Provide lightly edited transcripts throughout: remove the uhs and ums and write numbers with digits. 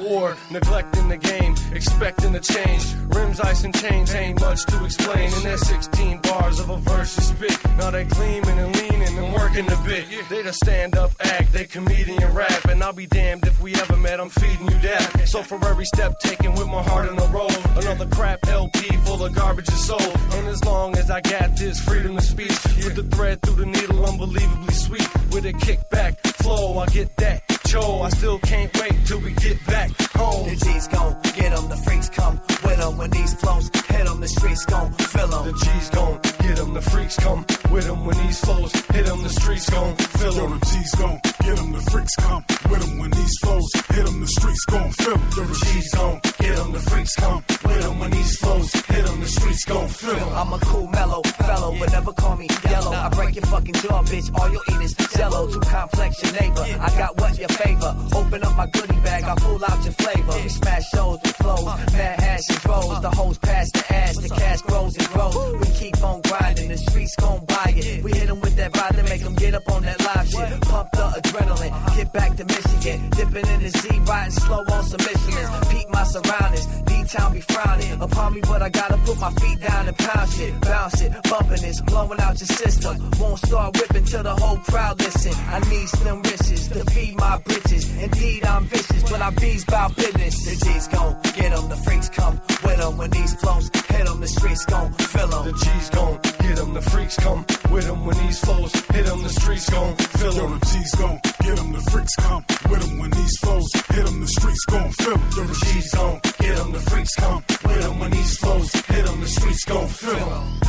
or neglecting the game, expecting a change. Rims, ice, and chains ain't much to explain. And there's 16 bars of a verse you spit. Now they gleaming and leaning and working a bit. They the stand-up act, they comedian rap. And I'll be damned if we ever met, I'm feeding you that. So for every step taken with my heart in a roll, another crap LP full of garbage is sold. And as long as I got this freedom of speech, with the thread through the needle unbelievably sweet, with a kickback flow, I get that. Joe, I still can't wait till we get back home. The G's gon' get 'em, the freaks come with 'em. When these flows hit 'em, the streets gon' fill 'em. The G's gon' get 'em, the freaks come with 'em. When these flows hit 'em, the streets gon' fill 'em. Yo, the G's gon' get 'em, the freaks come with 'em. When these flows hit 'em, the streets gon' fill 'em. Yo, the G's gon' get 'em, the freaks come with 'em. When these flows hit 'em, the streets gon' fill 'em. I'm a cool, mellow fellow, but never call me yellow. I break your fucking jaw, bitch. All you'll eat is jello. Too complex, your neighbor. I got what you favor. Open up my goodie bag, I pull out your flavor. We smash shows with flows, mad hash and throws. The hoes pass the ass, the cash grows and grows. We keep on grinding, the streets gon' buy it. We hit 'em with that ride to make 'em get up on that live shit. Pump the adrenaline, get back to Michigan. Dipping in the Z, riding slow on some Michelin's. Peep my surroundings, D-Town be frowning upon me, but I gotta put my feet down and pound shit. Bounce it, bumping this, blowing out your system. Won't start whipping till the whole crowd listen. I need slim riches to feed my britches. Indeed, I'm vicious, but I bees about business. The G's gon' get 'em, the freaks come with 'em. When these flows hit 'em, the streets gon' fill 'em. The G's gon' get 'em, the freaks come with 'em. When these flows hit 'em, the streets gon' fill 'em. Yo, the G's gon' get 'em, the freaks come with 'em. When these flows hit 'em, the streets gon' fill 'em. Yo, the G's gon' get 'em, the freaks come with 'em. When these flows hit 'em, the streets gon' fill 'em.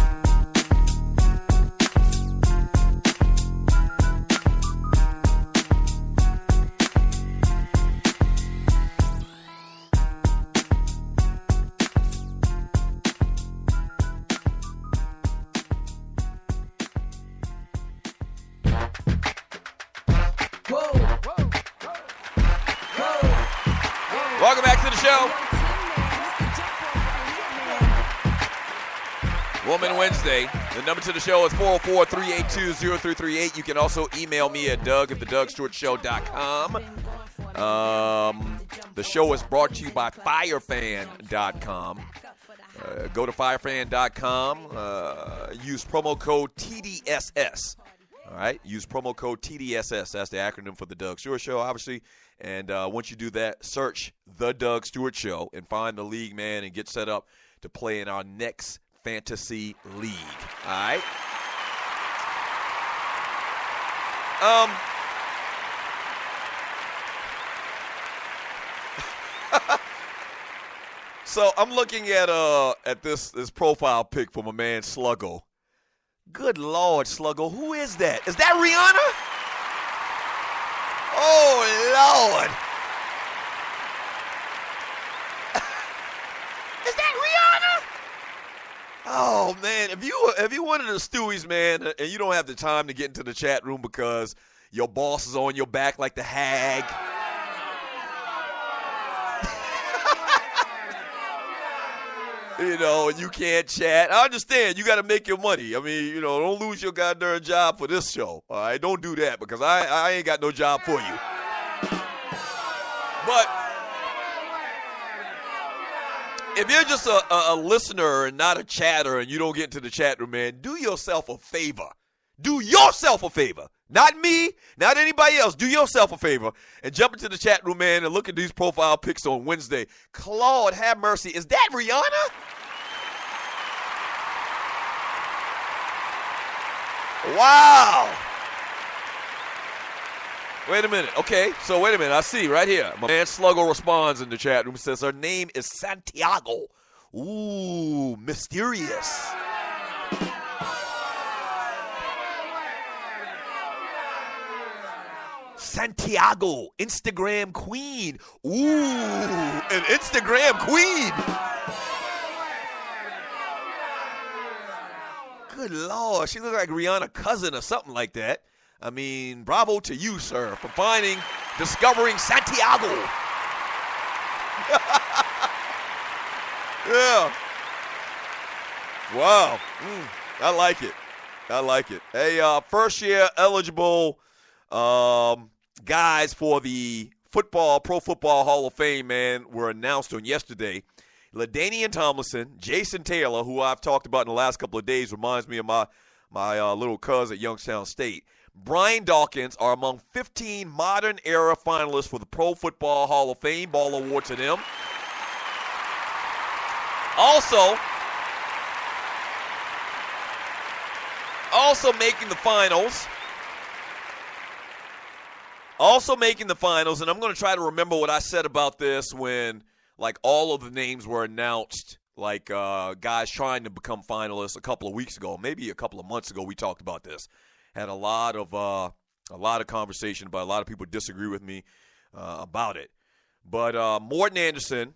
Welcome back to the show. Woman Wednesday. The number to the show is 404-382-0338. You can also email me at doug@thedougstewartshow.com. The show is brought to you by firefan.com. Go to firefan.com. Use promo code TDSS. All right? Use promo code TDSS. That's the acronym for the Doug Stewart Show, obviously. And once you do that, search The Doug Stewart Show and find the league, man, and get set up to play in our next fantasy league. All right? So I'm looking at this profile pic for my man Sluggo. Good Lord, Sluggo, who is that? Is that Rihanna? Oh, Lord. Is that Rihanna? Oh, man, if you one of the Stewies, man, and you don't have the time to get into the chat room because your boss is on your back like the hag. You know, and you can't chat. I understand. You got to make your money. I mean, you know, don't lose your goddamn job for this show. All right, don't do that because I ain't got no job for you. But if you're just a listener and not a chatter and you don't get into the chat room, man, do yourself a favor. Do yourself a favor. Not me, not anybody else. Do yourself a favor and jump into the chat room, man, and look at these profile pics on Wednesday. Claude, have mercy. Is that Rihanna? Wow. Wait a minute. Okay, so wait a minute. I see right here. My man Sluggo responds in the chat room. Says her name is Santiago. Ooh, mysterious. Santiago, Instagram queen. Ooh, an Instagram queen. Good Lord, she looks like Rihanna's cousin or something like that. I mean, bravo to you, sir, for discovering Santiago. Yeah. Wow. I like it. I like it. Hey, first year eligible guys for the Pro Football Hall of Fame, man, were announced on yesterday. LaDainian Tomlinson, Jason Taylor, who I've talked about in the last couple of days, reminds me of my little cuz at Youngstown State. Brian Dawkins are among 15 modern-era finalists for the Pro Football Hall of Fame. Ball award to them. Also making the finals. And I'm going to try to remember what I said about this when, like, all of the names were announced, like guys trying to become finalists a couple of weeks ago, maybe a couple of months ago. We talked about this. Had a lot of conversation, but a lot of people disagree with me about it. But Morton Anderson,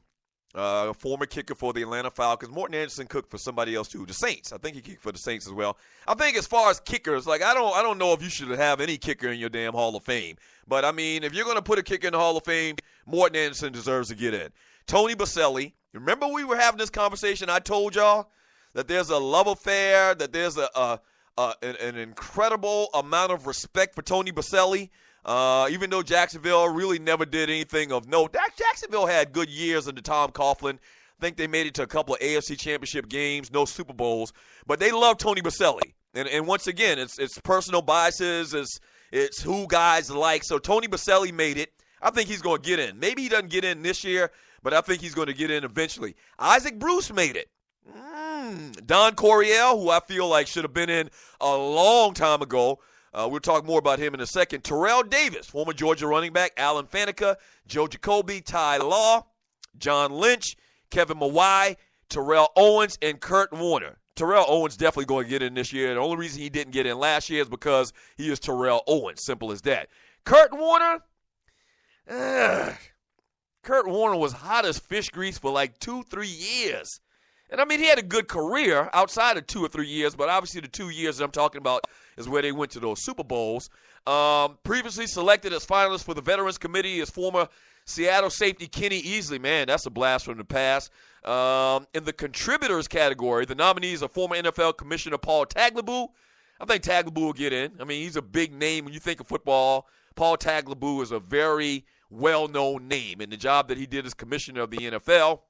former kicker for the Atlanta Falcons. Morton Anderson cooked for somebody else too, the Saints. I think he kicked for the Saints as well. I think as far as kickers, like I don't know if you should have any kicker in your damn Hall of Fame. But I mean, if you're going to put a kicker in the Hall of Fame, Morton Anderson deserves to get in. Tony Baselli. Remember we were having this conversation. I told y'all that there's a love affair, that there's an incredible amount of respect for Tony Baselli. Even though Jacksonville really never did anything of note. Jacksonville had good years under Tom Coughlin. I think they made it to a couple of AFC Championship games, no Super Bowls. But they love Tony Baselli. And once again, it's personal biases. It's who guys like. So Tony Baselli made it. I think he's going to get in. Maybe he doesn't get in this year, but I think he's going to get in eventually. Isaac Bruce made it. Don Coryell, who I feel like should have been in a long time ago. We'll talk more about him in a second. Terrell Davis, former Georgia running back. Alan Faneca, Joe Jacoby, Ty Law, John Lynch, Kevin Mawai, Terrell Owens, and Kurt Warner. Terrell Owens definitely going to get in this year. The only reason he didn't get in last year is because he is Terrell Owens. Simple as that. Kurt Warner? Kurt Warner was hot as fish grease for like 2-3 years. And, I mean, he had a good career outside of 2 or 3 years, but obviously the 2 years that I'm talking about is where they went to those Super Bowls. Previously selected as finalists for the Veterans Committee is former Seattle safety Kenny Easley. Man, that's a blast from the past. In the contributors category, the nominees are former NFL Commissioner Paul Tagliabue. I think Tagliabue will get in. I mean, he's a big name when you think of football. Paul Tagliabue is a very well-known name. And the job that he did as commissioner of the NFL,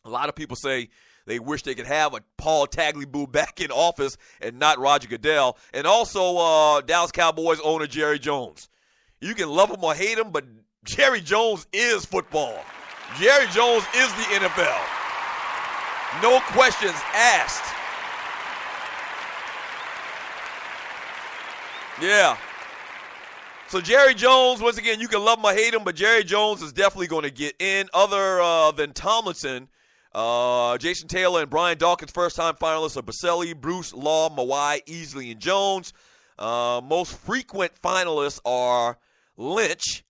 a lot of people say they wish they could have a Paul Tagliabue back in office and not Roger Goodell. And also Dallas Cowboys owner Jerry Jones. You can love him or hate him, but Jerry Jones is football. Jerry Jones is the NFL. No questions asked. Yeah. So Jerry Jones, once again, you can love him or hate him, but Jerry Jones is definitely going to get in. Other than Tomlinson, Jason Taylor and Brian Dawkins, first-time finalists are Baselli, Bruce, Law, Mawai, Easley, and Jones. Most frequent finalists are Lynch,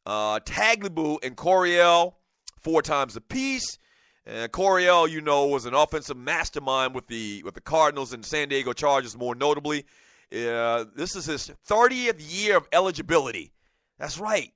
Tagliabue, and Coryell, 4 times apiece. And Coryell, you know, was an offensive mastermind with the Cardinals and San Diego Chargers, more notably. This is his 30th year of eligibility. That's right.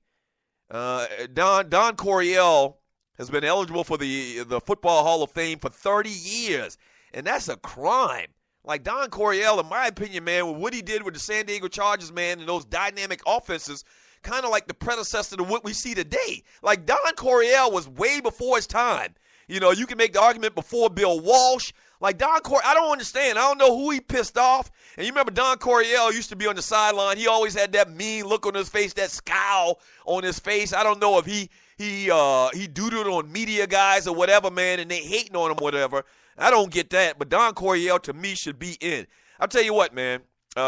Don Coryell has been eligible for the Football Hall of Fame for 30 years, and that's a crime. Like Don Coryell, in my opinion, man, with what he did with the San Diego Chargers, man, and those dynamic offenses, kind of like the predecessor to what we see today. Like Don Coryell was way before his time. You know, you can make the argument before Bill Walsh. Like Don Coryell, I don't understand. I don't know who he pissed off. And you remember Don Coryell used to be on the sideline. He always had that mean look on his face, that scowl on his face. I don't know if he doodled on media guys or whatever, man, and they hating on him, whatever. I don't get that. But Don Coryell, to me, should be in. I'll tell you what, man.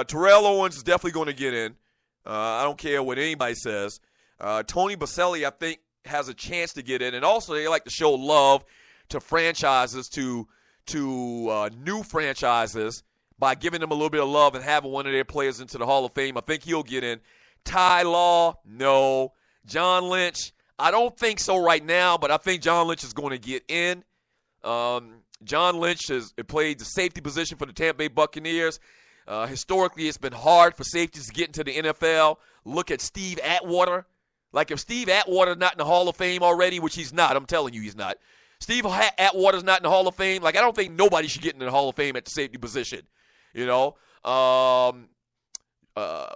Terrell Owens is definitely going to get in. I don't care what anybody says. Tony Baselli, I think, has a chance to get in. And also, they like to show love to franchises, to new franchises, by giving them a little bit of love and having one of their players into the Hall of Fame. I think he'll get in. Ty Law, no. John Lynch, I don't think so right now, but I think John Lynch is going to get in. John Lynch has played the safety position for the Tampa Bay Buccaneers. Historically, it's been hard for safeties to get into the NFL. Look at Steve Atwater. Like if Steve Atwater's not in the Hall of Fame already, which he's not, I'm telling you he's not. Steve Atwater's not in the Hall of Fame. Like I don't think nobody should get in the Hall of Fame at the safety position. You know,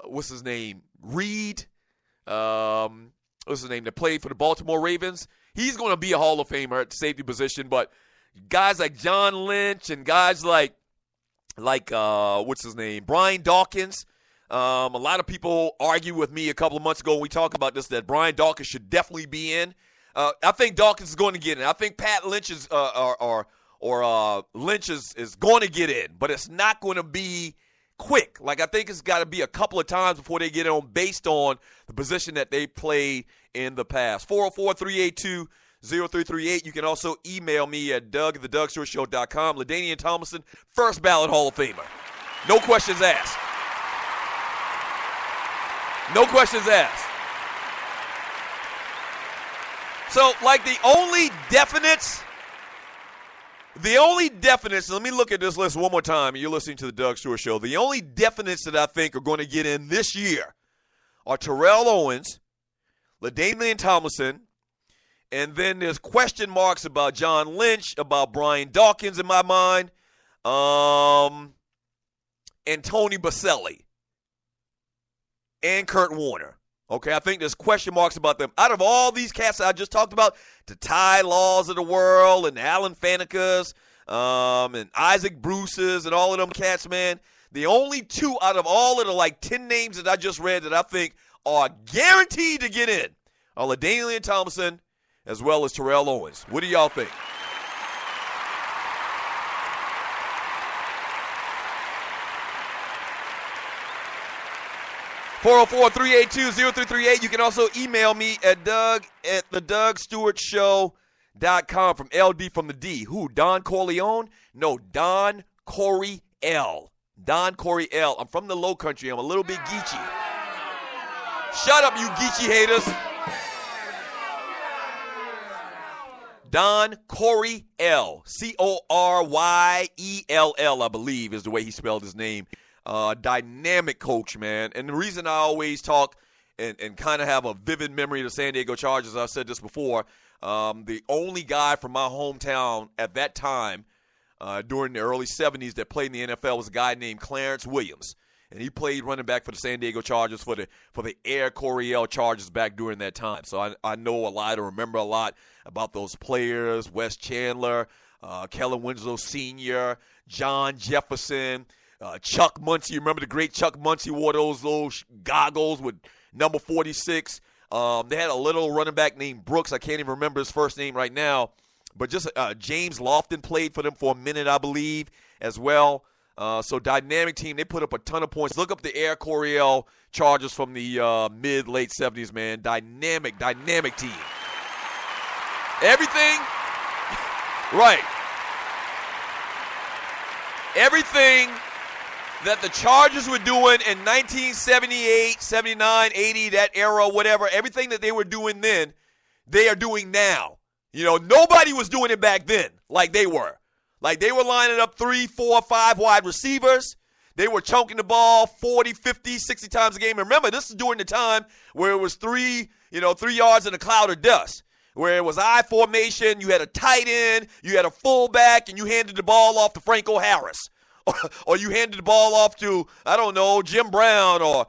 what's his name? Reed. what's his name, that played for the Baltimore Ravens. He's going to be a Hall of Famer at the safety position, but guys like John Lynch and guys like what's his name, Brian Dawkins. A lot of people argue with me a couple of months ago when we talked about this that Brian Dawkins should definitely be in. I think Dawkins is going to get in. I think Pat Lynch is Lynch is going to get in, but it's not going to be quick. Like, I think it's got to be a couple of times before they get on based on the position that they played in the past. 404-382-0338. You can also email me at doug@thedougshow.com. LaDainian Tomlinson, first ballot Hall of Famer. No questions asked. No questions asked. So, like, the only definites, let me look at this list one more time. You're listening to the Doug Stewart Show. The only definites that I think are going to get in this year are Terrell Owens, LaDainian Tomlinson, and then there's question marks about John Lynch, about Brian Dawkins in my mind, and Tony Baselli, and Kurt Warner. Okay, I think there's question marks about them. Out of all these cats I just talked about, the Ty Laws of the world and Alan Fanekas and Isaac Bruce's and all of them cats, man, the only two out of all of the like 10 names that I just read that I think are guaranteed to get in are LaDainian Tomlinson as well as Terrell Owens. What do y'all think? (404-382-0338). You can also email me at doug@thedougsstewartshow.com from LD from the D. Who, Don Corleone? No, Don Coryell. Don Coryell. I'm from the Low Country. I'm a little bit geeky. Shut up, you geeky haters. Don Coryell. Coryell, I believe, is the way he spelled his name. Dynamic coach, man. And the reason I always talk and kind of have a vivid memory of the San Diego Chargers, I've said this before, the only guy from my hometown at that time during the early 70s that played in the NFL was a guy named Clarence Williams. And he played running back for the San Diego Chargers for the Air Coryell Chargers back during that time. So I know a lot and remember a lot about those players, Wes Chandler, Kellen Winslow Sr., John Jefferson, Chuck Muncie. Remember the great Chuck Muncie wore those little goggles with number 46. They had a little running back named Brooks. I can't even remember his first name right now. But just James Lofton played for them for a minute, I believe, as well. So dynamic team. They put up a ton of points. Look up the Air Coryell Chargers from the mid-late 70s, man. Dynamic team. Everything, right. Everything that the Chargers were doing in 1978, 79, 80, that era, whatever, everything that they were doing then, they are doing now. You know, nobody was doing it back then like they were. Like, they were lining up 3, 4, 5 wide receivers. They were chunking the ball 40, 50, 60 times a game. And remember, this is during the time where it was 3 yards in a cloud of dust, where it was I formation, you had a tight end, you had a fullback, and you handed the ball off to Franco Harris. Or you handed the ball off to, I don't know, Jim Brown or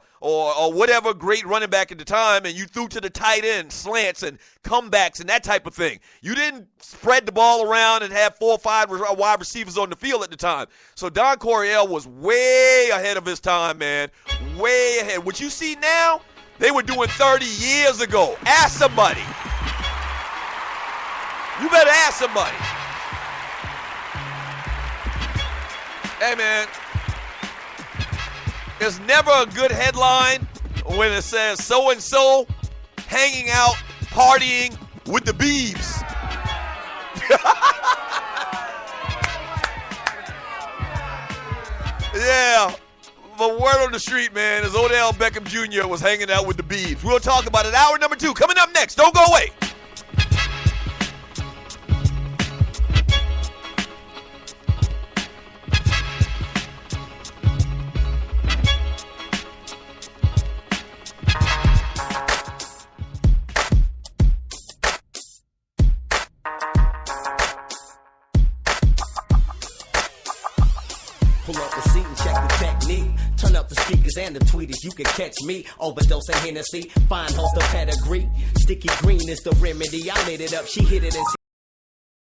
whatever great running back at the time, and you threw to the tight end, slants and comebacks and that type of thing. You didn't spread the ball around and have 4 or 5 wide receivers on the field at the time. So Don Coryell was way ahead of his time, man. Way ahead. What you see now, they were doing 30 years ago. Ask somebody. You better ask somebody. Hey, man, there's never a good headline when it says so-and-so hanging out, partying with the Beebs. Yeah, the word on the street, man, is Odell Beckham Jr. was hanging out with the Beebs. We'll talk about it. Hour number 2 coming up next. Don't go away. Turn up the speakers and the tweeters. You can catch me overdosing Hennessy. Fine host of pedigree. Sticky green is the remedy. I lit it up. She hit it and